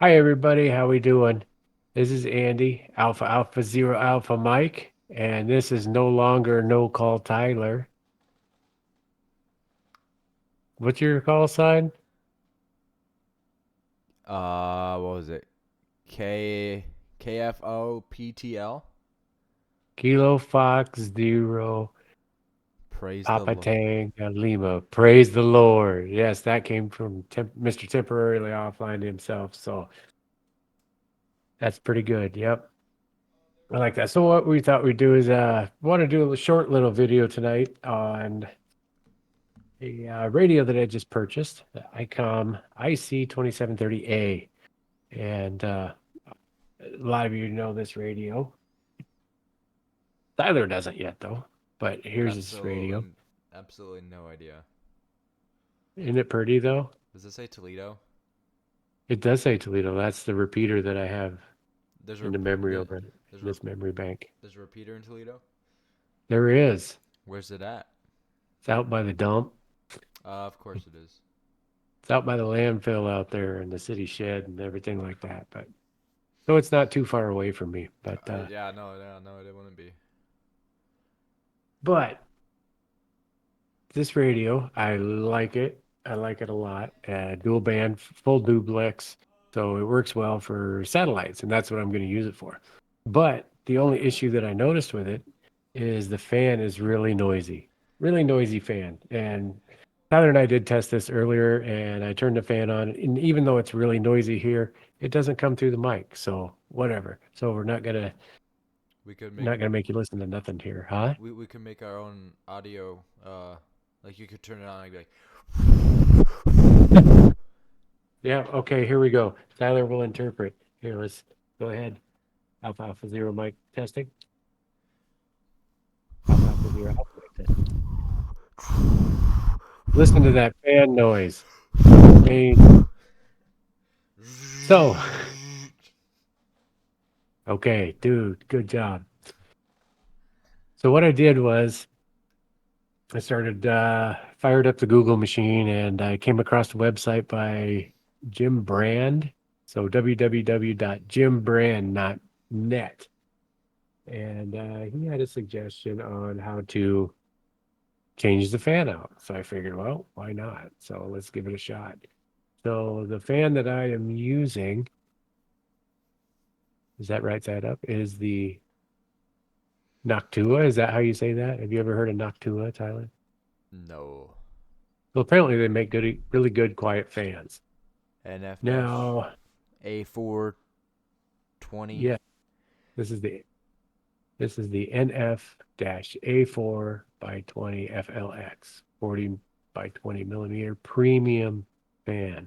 Hi everybody, how we doing? This is Andy, Alpha Alpha Zero Alpha Mike, and this is no longer No Call Tyler. What's your call sign? What was it? KF0PTL. Kilo Fox Zero Praise the Papa Lord. Tango Lima. Praise the Lord. Yes, that came from Mr. Temporarily Offline himself, so that's pretty good. Yep, I like that. So what we thought we'd do is want to do a short little video tonight on a radio that I just purchased, the ICOM IC2730A. And a lot of you know this radio. Tyler doesn't yet, though. But here's his radio. Absolutely, absolutely no idea. Isn't it pretty, though? Does it say Toledo? It does say Toledo. That's the repeater that I have There's a in the memory there, over in there's a this memory bank. there's a repeater in Toledo. There is. Where's it at? It's out by the dump. Of course it is. It's out by the landfill out there in the city shed and everything like that. But so it's not too far away from me. Yeah, no, it wouldn't be. But this radio, I like it. I like it a lot. Dual band, full duplex, so it works well for satellites, and that's what I'm going to use it for. But the only issue that I noticed with it is the fan is really noisy fan. And Tyler and I did test this earlier, and I turned the fan on, and even though it's really noisy here, it doesn't come through the mic. So whatever. So we're We could make not gonna make you listen to nothing here, huh? we could make our own audio. Like you could turn it on and be like, Yeah, okay, here we go. Tyler will interpret. Here, let's go ahead. Alpha Alpha Zero mic testing. Alpha Alpha Zero Alpha mic testing. Listen to that fan noise. Amazing. So, okay, dude, good job. So what I did was I started fired up the Google machine and I came across a website by Jim Brand. So www.jimbrand.net. And he had a suggestion on how to change the fan out. So I figured, well, why not? So let's give it a shot. So the fan that I am using, is that right side up, is the Noctua. Is that how you say that? Have you ever heard of Noctua, Tyler? no. Well, apparently they make good, really good quiet fans. NF dash Now, A420. yeah, this is the NF-A4 by 20 FLX 40 by 20 millimeter premium fan.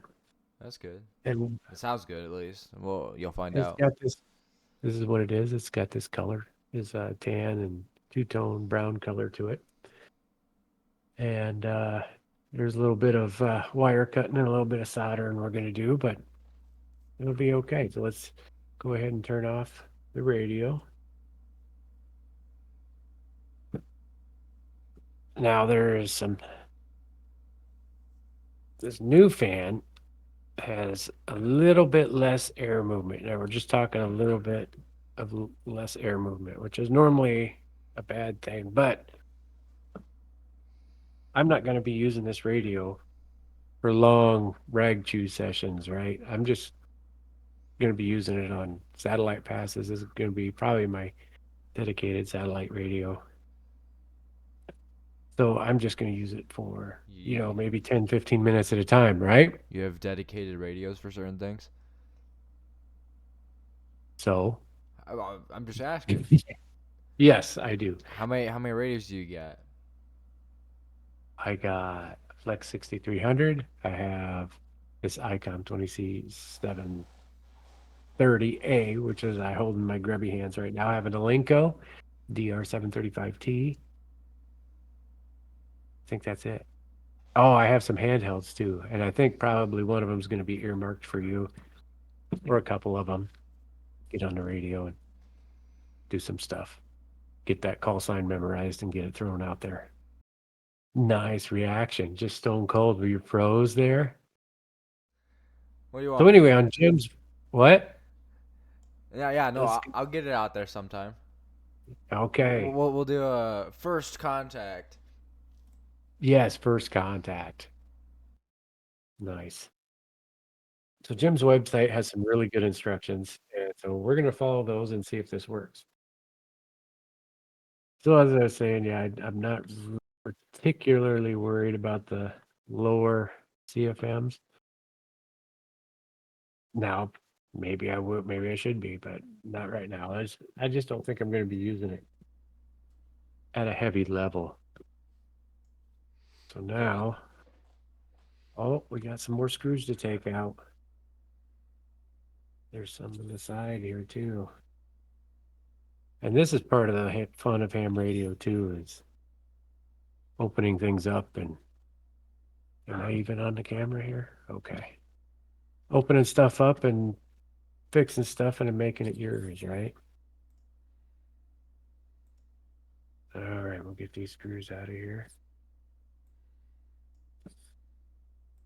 That's good. And It sounds good at least. Well, you'll find it's out. got this. This is what it is. It's got this color, is tan and two-tone brown color to it. And there's a little bit of wire cutting and a little bit of soldering we're going to do, but it'll be okay. So let's go ahead and turn off the radio. Now there's this new fan has a little bit less air movement. Now we're just talking a little bit of less air movement, which is normally a bad thing, but I'm not going to be using this radio for long rag chew sessions, right? I'm just going to be using it on satellite passes. This is going to be probably my dedicated satellite radio. So I'm just going to use it for, You, maybe 10, 15 minutes at a time, right? you have dedicated radios for certain things. So, I'm just asking. yes, I do. How many radios do you get? I got Flex 6300. I have this ICOM 2730A, which is I hold in my grubby hands right now. I have an Elenco DR735T. I think that's it. Oh, I have some handhelds too, and I think probably one of them is going to be earmarked for you, or a couple of them. Get on the radio and do some stuff. Get that call sign memorized and get it thrown out there. Nice reaction. Just stone cold. Were you froze there? What do you So want me anyway, to? What? Yeah, no, Let's, I'll get it out there sometime. We'll, okay. we'll, we'll do a first contact. Yes, first contact. Nice. So Jim's website has some really good instructions, and so we're going to follow those and see if this works. So as I was saying, yeah, I'm not particularly worried about the lower CFMs. Now, maybe I would, maybe I should be, but not right now. I just don't think I'm going to be using it at a heavy level. So Okay. now, oh, we got some more screws to take out. There's some on the side here too. And this is part of the fun of ham radio too, is opening things up. And am I even on the camera here? Okay. Opening stuff up and fixing stuff and then making it yours, right? All right, we'll get these screws out of here.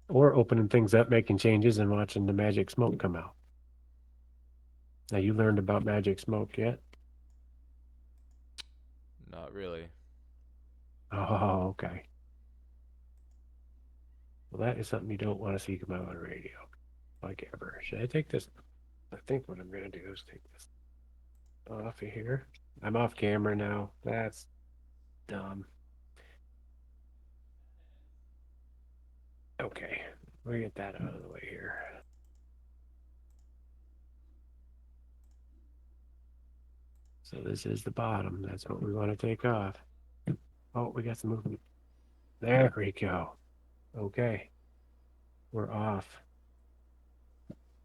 Or opening things up, making changes, and watching the magic smoke come out. Now, you learned about magic smoke yet? Not really. Oh, okay. Well, that is something you don't want to see come out on radio, like ever. Should I take this? I think what I'm going to do is take this off of here. I'm off camera now. That's dumb. Okay, we'll get that out of the way here. So this is the bottom. That's what we want to take off. Oh, we got some movement. There we go. Okay, we're off.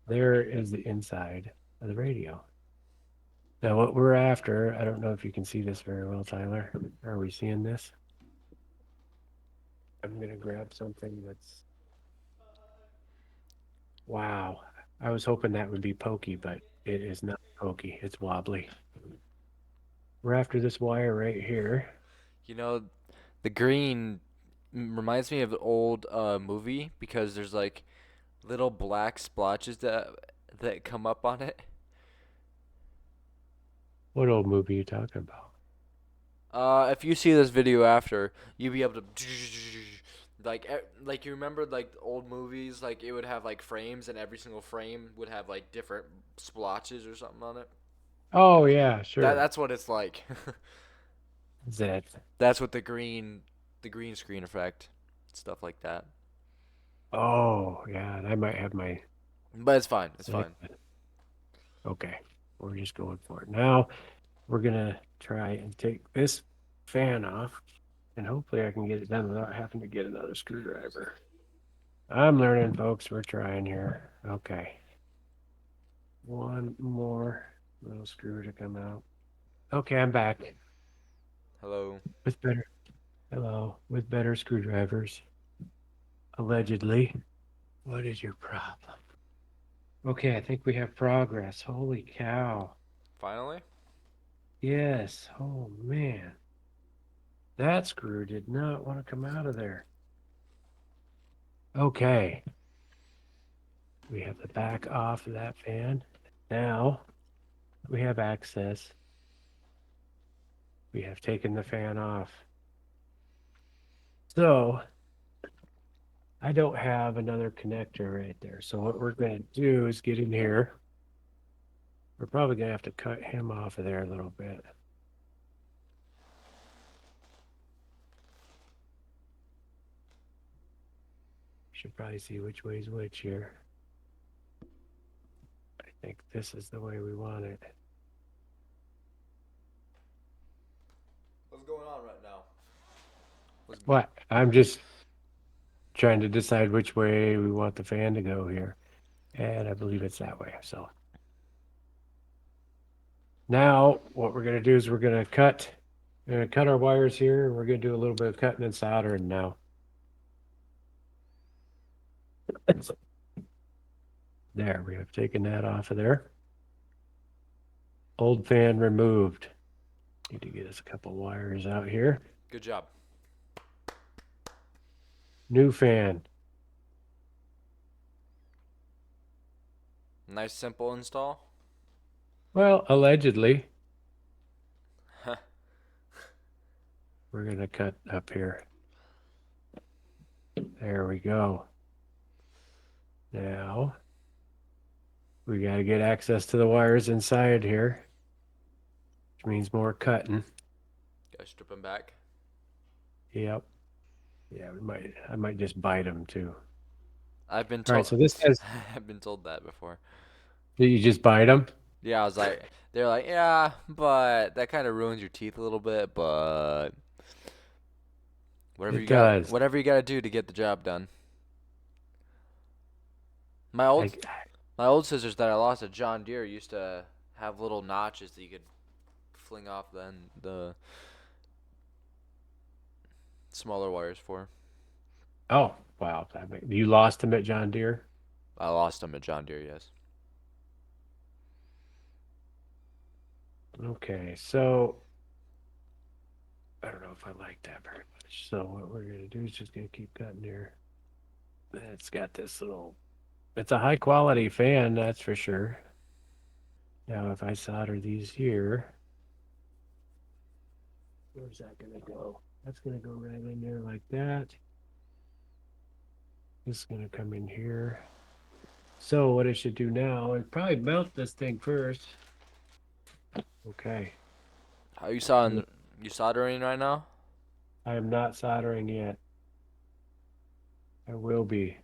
There is the inside of the radio. Now, what we're after, I don't know if you can see this very well, Tyler. Are we seeing this? I'm going to grab something that's, wow. I was hoping that would be pokey, but it is not pokey. It's wobbly. We're after this wire right here. You know, the green reminds me of an old movie because there's like little black splotches that come up on it. What old movie are you talking about? If you see this video after, you'll be able to like you remember like old movies, like it would have like frames and every single frame would have like different splotches or something on it. Oh, yeah, sure. That's what it's like. That. That's what the green screen effect, stuff like that. Oh, yeah, and I might have my But it's fine. It's sick. fine. Okay, we're just going for it. Now we're gonna try and take this fan off, and hopefully I can get it done without having to get another screwdriver. I'm learning, folks. We're trying here. Okay. One more little screw to come out. Okay, I'm back Hello. with better, hello, with better screwdrivers, allegedly. What is your problem? Okay, I think we have progress. Holy cow. Finally? Yes. Oh, man. That screw did not want to come out of there. Okay. We have the back off of that fan. Now we have access. We have taken the fan off. So I don't have another connector right there. So what we're going to do is get in here. We're probably going to have to cut him off of there a little bit. Should probably see which way is which here. I think this is the way we want it. What's going on right now? What's What? I'm just trying to decide which way we want the fan to go here. And I believe it's that way. So now what we're going to do is we're going to cut our wires here. We're going to do a little bit of cutting and soldering now. There, we have taken that off of there. Old fan removed. Need to get us a couple wires out here. Good job. New fan. Nice simple install. Well, allegedly, we're going to cut up here. There we go. Now, we got to get access to the wires inside here, which means more cutting. Gotta strip them back. Yep. Yeah, I might just bite them too. I've been All right, told so this has, I've been told that before. you just bite them? Yeah, I was like, they're like, yeah, but that kind of ruins your teeth a little bit. But It does. whatever you gotta do to get the job done. My I, old my old scissors that I lost at John Deere used to have little notches that you could fling off the smaller wires for. oh, wow. You lost them at John Deere? I lost them at John Deere, yes. Okay, so I don't know if I like that very much. So what we're gonna do is just gonna keep cutting here. It's got this little, it's a high quality fan, that's for sure. Now if I solder these here, where's that gonna go? That's gonna go right in there like that. This is gonna come in here. So what I should do now is probably mount this thing first. Okay. How So you soldering right now? I am not soldering yet. I will be.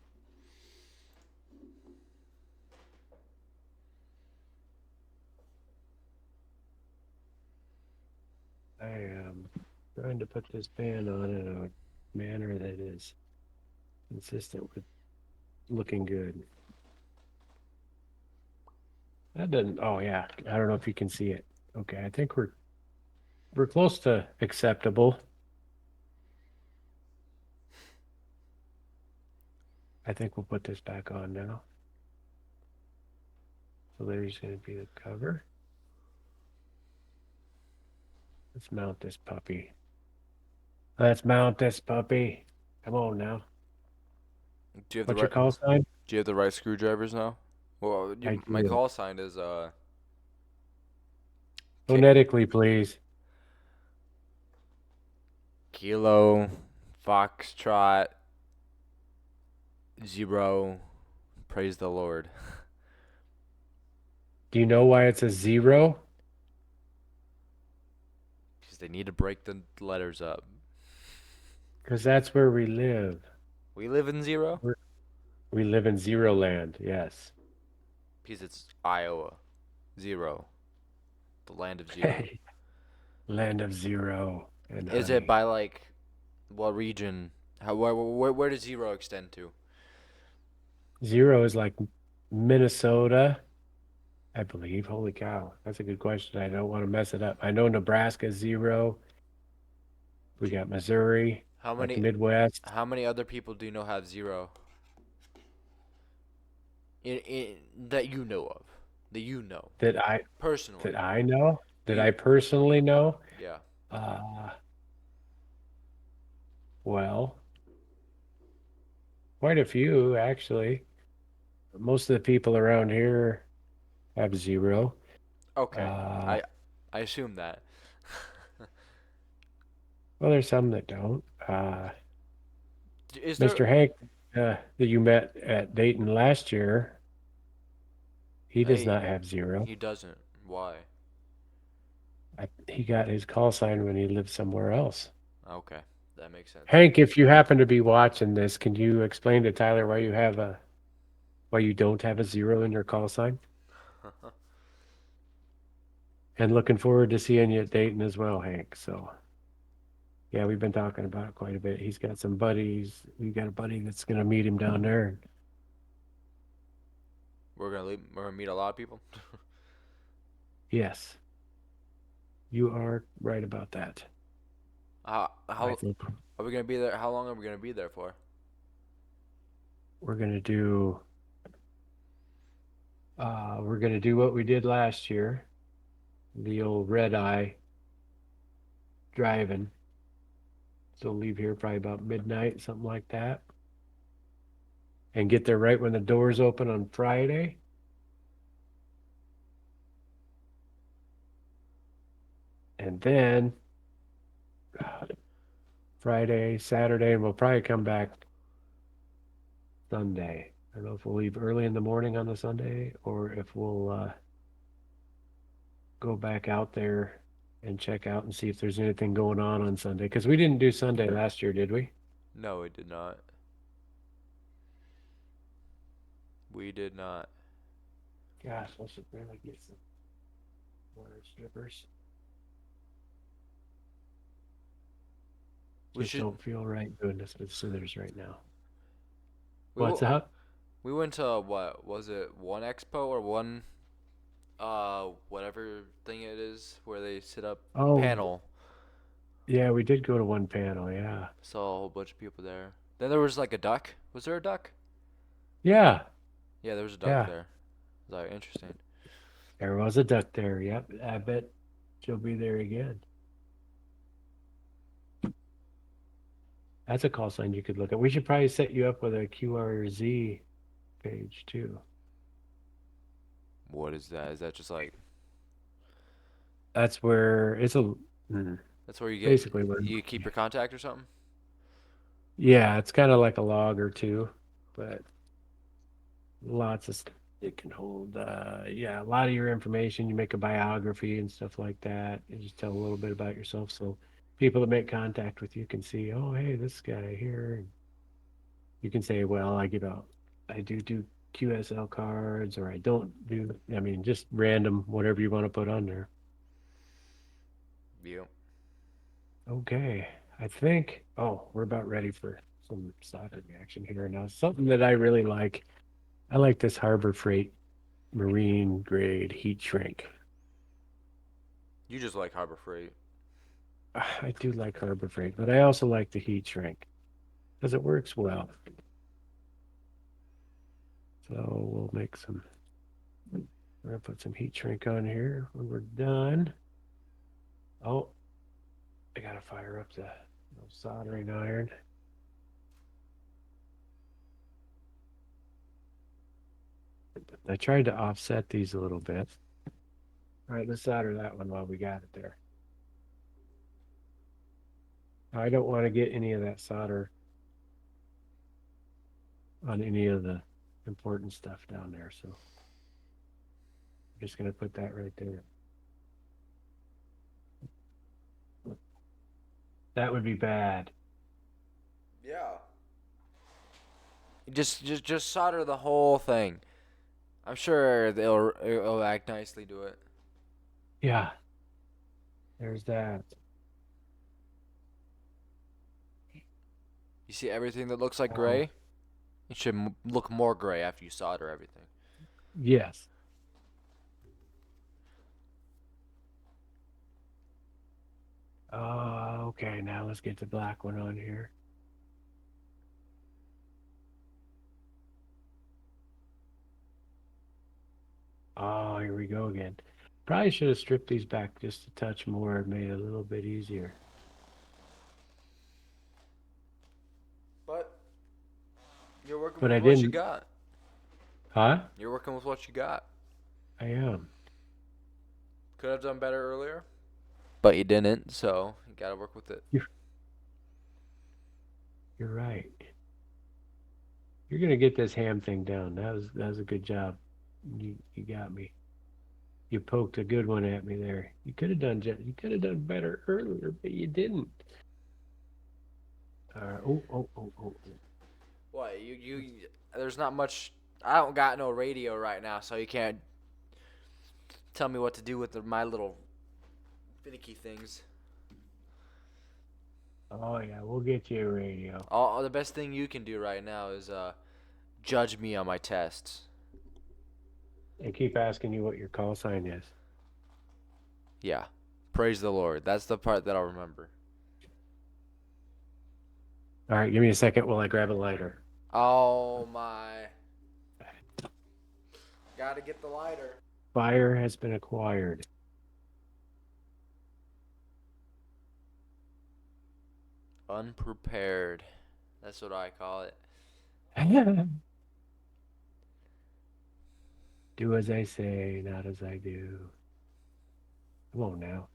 I am trying to put this band on in a manner that is consistent with looking good. That doesn't, oh yeah, I don't know if you can see it. Okay, I think we're close to acceptable. I think we'll put this back on now. So there's going to be the cover. Let's mount this puppy. Let's mount this puppy. Come on now. Do you have the What's your right call sign? Do you have the right screwdrivers now? Well, I my do. call sign is K Phonetically, please. Kilo Foxtrot 0. Praise the Lord. Do you know why it's a 0? Because they need to break the letters up. Because that's where we live. We live in 0 We're, we live in Zero Land, yes. because it's Iowa. 0. The land of 0. Hey, land of zero and Is it honey. by like what region? Where does 0 extend to? Zero is like Minnesota, I believe. Holy cow. That's a good question. I don't want to mess it up. I know Nebraska is 0. We got Missouri, How like many Midwest, how many other people do you know have 0? In that you know of. That you know. that I Personally. know, that You I personally know. yeah. Uh, well, quite a few actually. Most of the people around here have 0. Okay. Uh, I assume that. well, there's some that don't. Is there Mr. Hank, that you met at Dayton last year, he does Hey, not have 0. he doesn't. Why? He got his call sign when he lived somewhere else. Okay. That makes sense. Hank, if you happen to be watching this, can you explain to Tyler why you don't have a 0 in your call sign? And looking forward to seeing you at Dayton as well, Hank. So yeah, we've been talking about it quite a bit. He's got some buddies. We got a buddy that's gonna meet him down there. We're gonna meet a lot of people. Yes, you are right about that. I How think are we gonna be there? How long are we gonna be there for? we're gonna do we're gonna do what we did last year, the old red eye driving. So leave here probably about midnight, something like that, and get there right when the doors open on Friday. And then Friday, Saturday, and we'll probably come back Sunday. I don't know if we'll leave early in the morning on the Sunday or if we'll go back out there and check out and see if there's anything going on Sunday. Because we didn't do Sunday last year, did we? No, we did not. We did not. Gosh, I should really get some water strippers. We Just should. don't feel right doing this with scissors right now. We What's w- up? we went to what was it? One expo or one whatever thing it is where they sit up Oh, panel. yeah, we did go to one panel. Yeah. Saw a whole bunch of people there. Then there was like a duck. Was there a duck? Yeah. Yeah, there was a duck Yeah. there. Was like interesting. There was a duck there. Yep. I bet she'll be there again. That's a call sign you could look at. We should probably set you up with a QRZ page too. What is that? Is that just like That's where it's a that's where you get basically where you keep your contact or something? yeah, it's kind of like a log or two, but lots of stuff it can hold. Yeah, a lot of your information. You make a biography and stuff like that. You just tell a little bit about yourself, so people that make contact with you can see, oh, hey, this guy here. And you can say, well, I do QSL cards, or I don't do. I mean, just random whatever you want to put on there. Yep. Okay, I think. Oh, we're about ready for some soldering action here now. Something that I really like. I like this Harbor Freight marine grade heat shrink. You just like Harbor Freight. I do like Harbor Freight, but I also like the heat shrink because it works well. So we'll make some, we're gonna put some heat shrink on here when we're done. Oh, I gotta fire up the soldering iron. I tried to offset these a little bit. All right, let's solder that one while we got it there. I don't want to get any of that solder on any of the important stuff down there. So I'm just going to put that right there. That would be bad. Yeah. Just solder the whole thing. I'm sure it'll act nicely to it. Yeah, there's that. You see everything that looks like Oh, gray? It should look more gray after you solder everything. yes. Okay, now let's get the black one on here. Oh, here we go again. Probably should have stripped these back just a touch more and made it a little bit easier. But you're working But I with what you didn't. got. Huh? You're working with what you got. I am. Could have done better earlier, but you didn't, so you gotta work with it. You're, you're right. You're gonna get this ham thing down. That was a good job. You got me. You poked a good one at me there. You could have done better earlier, but you didn't. Oh. What you? There's not much. I don't got no radio right now, so you can't tell me what to do with my little finicky things. Oh yeah, we'll get you a radio. All the best thing you can do right now is judge me on my tests. And keep asking you what your call sign is. Yeah, praise the Lord. That's the part that I'll remember. All right, give me a second while I grab a lighter. Oh my! Gotta get the lighter. Fire has been acquired. Unprepared. That's what I call it. Do as I say, not as I do. Come on now.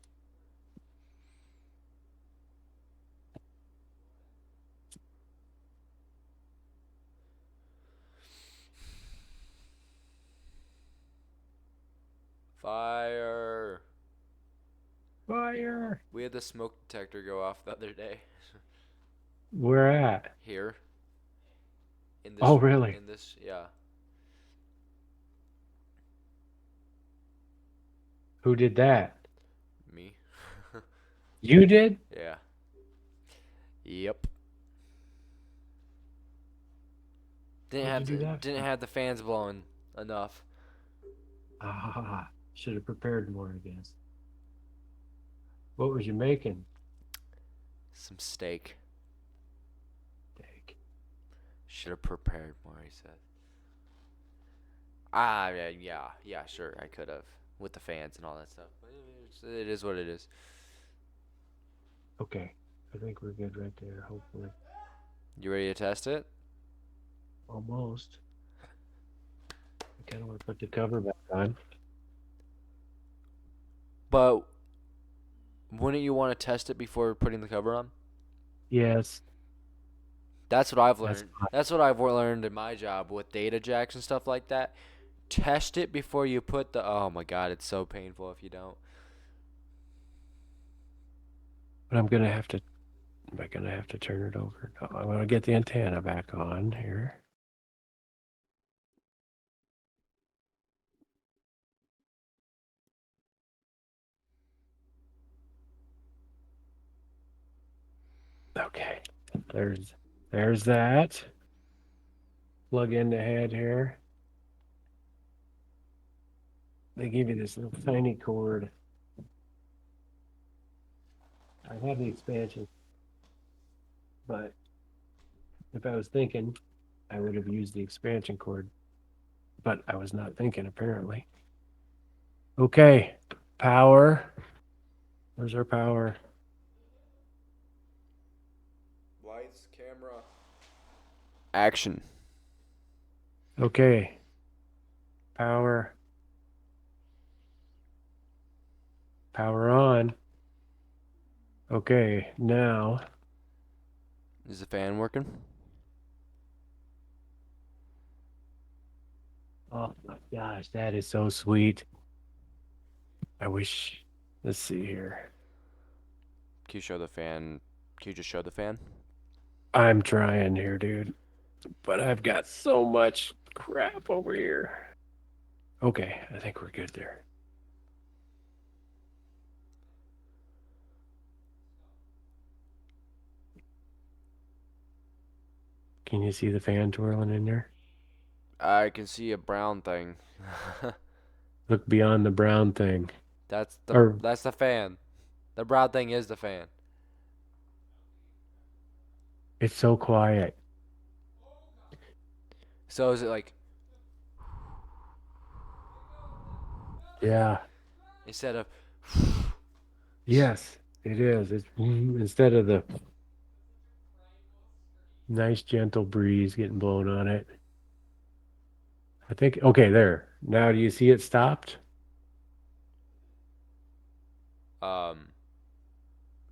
fire. We had the smoke detector go off the other day. Where at? Here in Oh, really? this yeah. Who did that? Me. You did? Yeah. Yep. What'd you do that Didn't for? have the fans blowing enough. Ah, should have prepared more, I guess. What was you making? Some steak. Steak. Should have prepared more, he said. Yeah, sure, I could have with the fans and all that stuff. But it is what it is. Okay. I think we're good right there, hopefully. You ready to test it? Almost. I kind of want to put the cover back on. But wouldn't you want to test it before putting the cover on? Yes, That's what I've that's learned. That's what I've learned in my job with data jacks and stuff like that. Test it before you put the. Oh my god, it's so painful if you don't. but I'm gonna have to. Am I gonna have to turn it over? No, I'm gonna get the antenna back on here. Okay. There's there's that. Plug in the head here. They give you this little tiny cord. I have the expansion, but if I was thinking, I would have used the expansion cord. But I was not thinking, apparently. Okay. Power. Where's our power? Lights, camera, action. Okay. Power. Power on. Okay. Now. Is the fan working? Oh my gosh, that is so sweet. I wish. Let's see here. Can you show the fan? Can you just show the fan? I'm trying here, dude. But I've got so much crap over here. Okay, I think we're good there. Can you see the fan twirling in there? I can see a brown thing. Look beyond the brown thing. Or That's the fan. The brown thing is the fan. it's so quiet. So is it like Yeah. instead of Yes, it is. It's instead of the nice gentle breeze getting blown on it. I think okay, there. Now do you see it stopped? um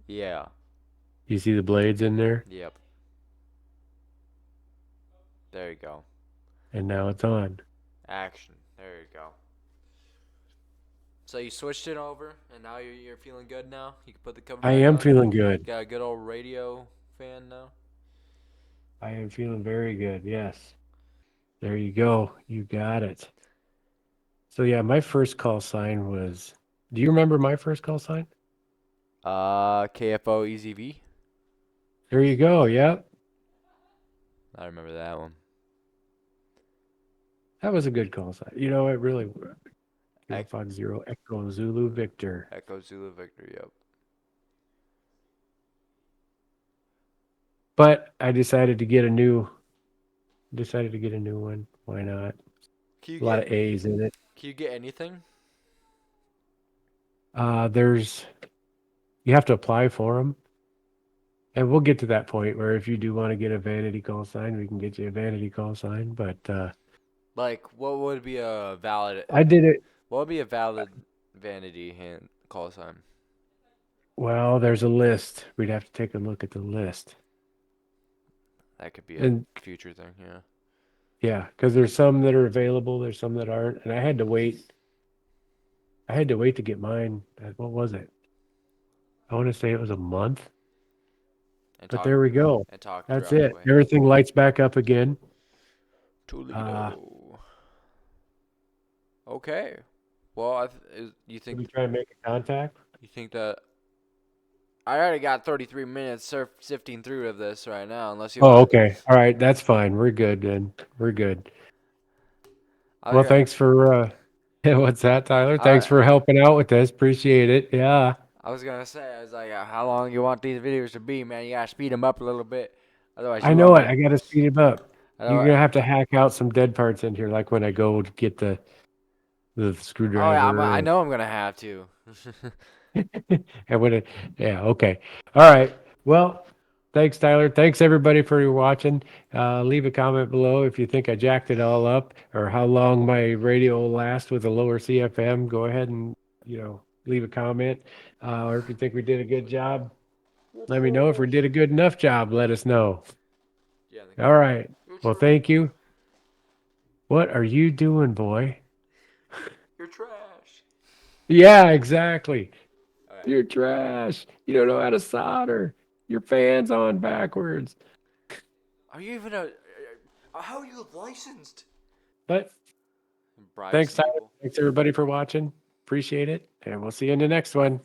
yeah. You see the blades in there? Yep. There you go. And now it's on. Action. There you go. So you switched it over, and now you're feeling good now. You can put the cover I back am on. feeling good. Got a good old radio fan now. I am feeling very good. Yes. There you go. You got it. So yeah, my first call sign was, do you remember my first call sign? KFO EZV. There you go. Yep. I remember that one. That was a good call sign. You know, it really Kilo Ec- Fox Zero Echo Zulu Victor. Echo Zulu Victor. Yep. But I decided to get a new one. Why not? Can you A lot get of A's in it. Can you get anything? There's you have to apply for them. And we'll get to that point where if you do want to get a vanity call sign, we can get you a vanity call sign. But Like, what would be a valid? I did it. What would be a valid vanity hand call sign? Well, there's a list. We'd have to take a look at the list. That could be a And future thing. Yeah. yeah, because there's some that are available, there's some that aren't. And I had to wait. I had to wait to get mine. What was it? I want to say it was a month, And but talk there we go. and talk That's throughout the it. way. Everything lights back up again. Uh, Toledo. Okay. Well, you Did think we try and make a contact? that I already got 33 minutes sifting through of this right now, unless you Oh, want to. okay. All right. That's fine. We're good then. We're good. I was Well, gonna, thanks for what's that, Tyler? Thanks I, for helping out with this. Appreciate it. Yeah. I was gonna say, I was like, how long you want these videos to be, man? You gotta speed them up a little bit, otherwise I you know want it. me. I got to speed it up. You're Otherwise, gonna have to hack out some dead parts in here, like when I go to get the oh yeah, I screwdriver. know I'm gonna have to. And when it, yeah, okay. All right. Well, thanks, Tyler. Thanks everybody for watching. Leave a comment below if you think I jacked it all up or how long my radio will last with a lower CFM. Go ahead and, leave a comment. Or if you think we did a good job, let me know. If we did a good enough job, let us know. Yeah, in the All comment. right. Well, thank you. What are you doing, boy? You're trash. Yeah, exactly. All right. You're trash. You don't know how to solder. Your fan's on backwards. Are you even a? How are you licensed? But Bribe thanks, some Tyler. people. Thanks, everybody, for watching. Appreciate it. And we'll see you in the next one.